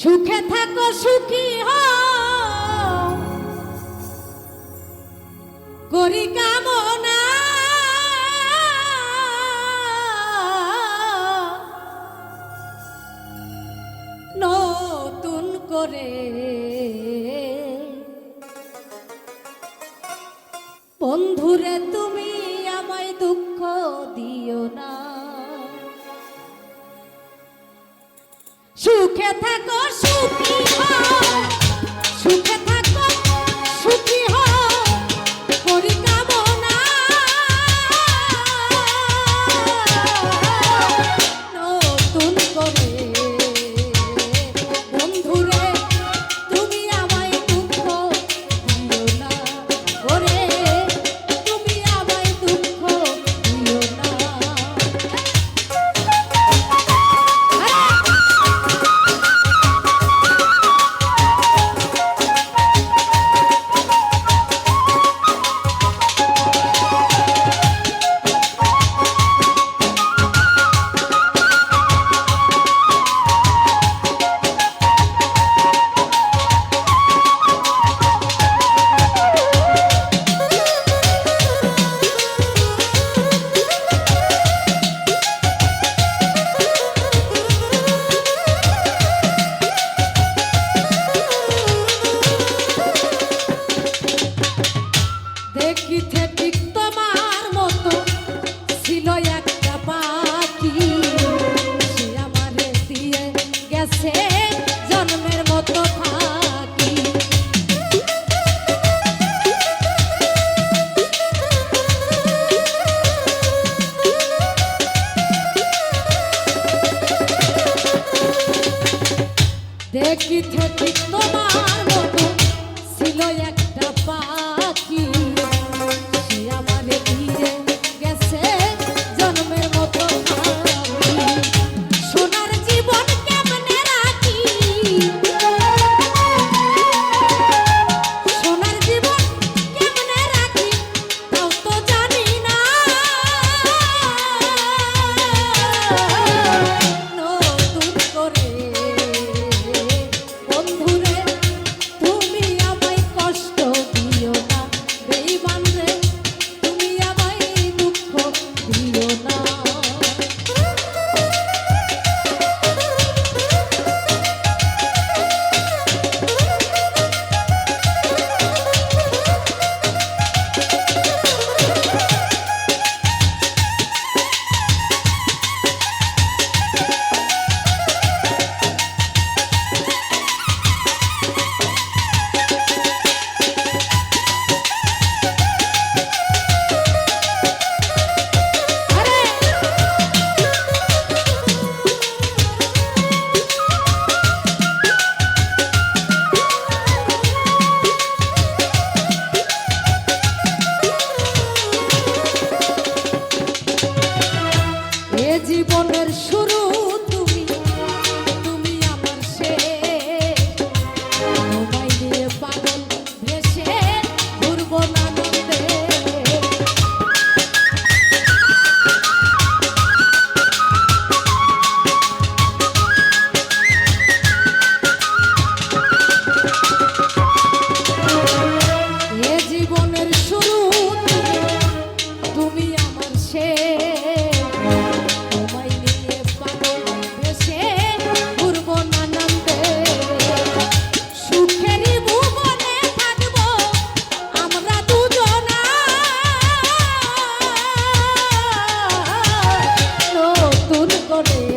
সুখে থাকো সুখী হও করি কামনা নতুন করে বন্ধুরে তুমি আমায় দুঃখ দিও না সুখে থাকো সুখী হও সুখে থাকো সুখী হও করি কামনা নতুন করে বন্ধুরে তুমি আমায় দুঃখ দিও না ওরে তুমি আমায় দুঃখ দিও না দেখিতে ঠিক তোমার মতো ছিল একটা পাখি সে আমারে দিয়ে গেছে জন্মের মতো থাকি দেখিতে ঠিক তোমার মতো ছিল একটা পাখি জীবনের শুরু তুমি তুমি আমার শেষ তোমায় নিয়ে পাগল ভেসে ঘুরবো আনন্দে এ জীবনের শুরু তুমি আমার শেষ করে